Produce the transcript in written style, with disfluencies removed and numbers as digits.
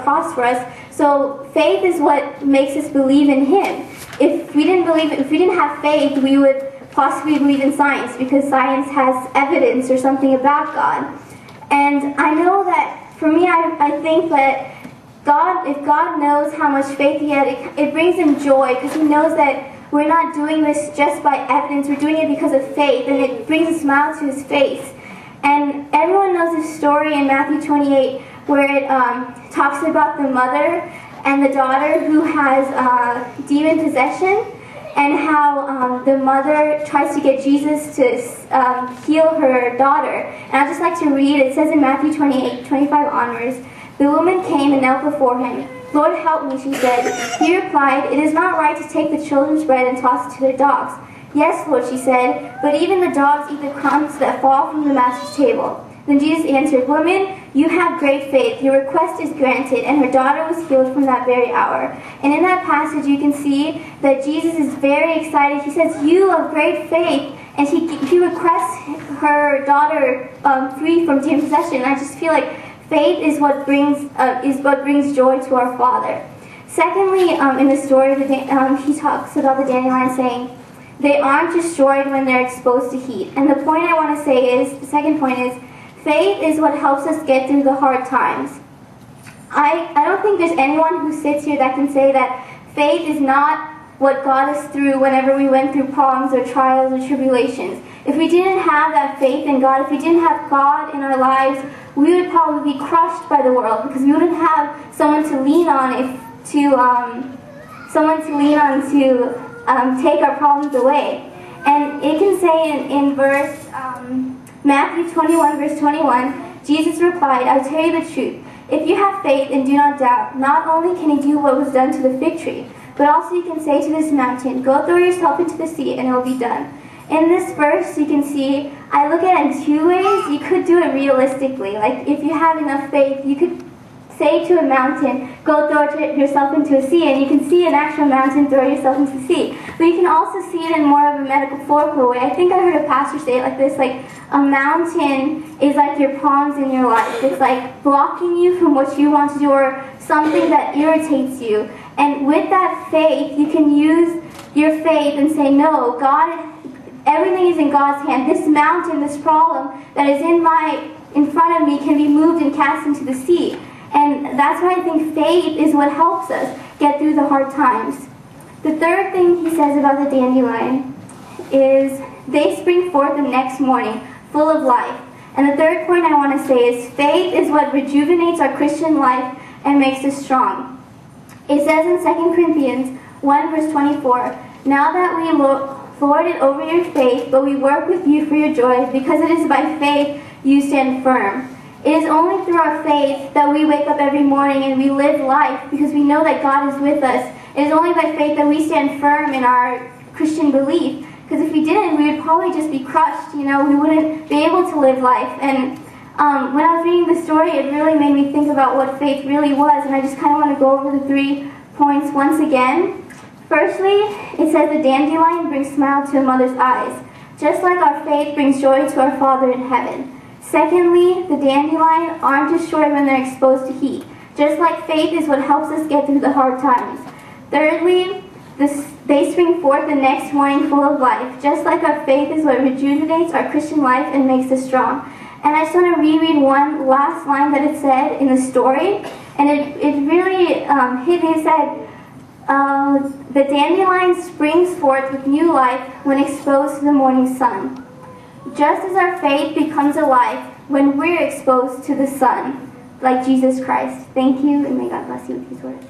the cross for us. So faith is what makes us believe in him. If we didn't have faith, we would possibly believe in science, because science has evidence or something about God. And I know that, for me, I think that if God knows how much faith he had, it brings him joy, because he knows that we're not doing this just by evidence, we're doing it because of faith, and it brings a smile to his face. And everyone knows this story in Matthew 28, where it talks about the mother and the daughter who has demon possession, and how the mother tries to get Jesus to heal her daughter. And I'd just like to read, it says in Matthew 28:25 onwards, "The woman came and knelt before him. 'Lord, help me,' she said. He replied, 'It is not right to take the children's bread and toss it to their dogs.' 'Yes, Lord,' she said, 'but even the dogs eat the crumbs that fall from the master's table.' Then Jesus answered, 'Woman, you have great faith. Your request is granted.' And her daughter was healed from that very hour." And in that passage, you can see that Jesus is very excited. He says, "You of great faith," and he requests her daughter free from demon possession. I just feel like faith is what brings joy to our Father. Secondly, in the story, he talks about the dandelion saying, "They aren't destroyed when they're exposed to heat." And the point I want to say is, the second point is, faith is what helps us get through the hard times. I don't think there's anyone who sits here that can say that faith is not what got us through whenever we went through problems or trials or tribulations. If we didn't have that faith in God, if we didn't have God in our lives, we would probably be crushed by the world, because we wouldn't have someone to lean on to take our problems away. And it can say in Matthew 21, verse 21, Jesus replied, "I tell you the truth. If you have faith and do not doubt, not only can he do what was done to the fig tree, but also you can say to this mountain, 'Go throw yourself into the sea,' and it will be done." In this verse, you can see, I look at it in two ways. You could do it realistically. Like, if you have enough faith, you could say to a mountain, "Go throw yourself into a sea," and you can see an actual mountain throw yourself into the sea. But you can also see it in more of a metaphorical way. I think I heard a pastor say it like this, like, a mountain is like your problems in your life. It's like blocking you from what you want to do, or something that irritates you. And with that faith, you can use your faith and say, "No, God, everything is in God's hand. This mountain, this problem that is in front of me can be moved and cast into the sea." And that's why I think faith is what helps us get through the hard times. The third thing he says about the dandelion is, they spring forth the next morning, full of life. And the third point I want to say is, faith is what rejuvenates our Christian life and makes us strong. It says in 2 Corinthians 1, verse 24, "Now that we lord it over your faith, but we work with you for your joy, because it is by faith you stand firm." It is only through our faith that we wake up every morning and we live life, because we know that God is with us. It is only by faith that we stand firm in our Christian belief, because if we didn't, we would probably just be crushed. We wouldn't be able to live life. And when I was reading the story, it really made me think about what faith really was, and I just kind of want to go over the 3 points once again. Firstly, it says the dandelion brings smile to a mother's eyes, just like our faith brings joy to our Father in heaven. Secondly, the dandelion aren't destroyed when they're exposed to heat, just like faith is what helps us get through the hard times. Thirdly, they spring forth the next morning full of life, just like our faith is what rejuvenates our Christian life and makes us strong. And I just want to reread one last line that it said in the story, and it really hit me. It said, "The dandelion springs forth with new life when exposed to the morning sun." Just as our faith becomes alive when we're exposed to the sun, like Jesus Christ. Thank you, and may God bless you with these words.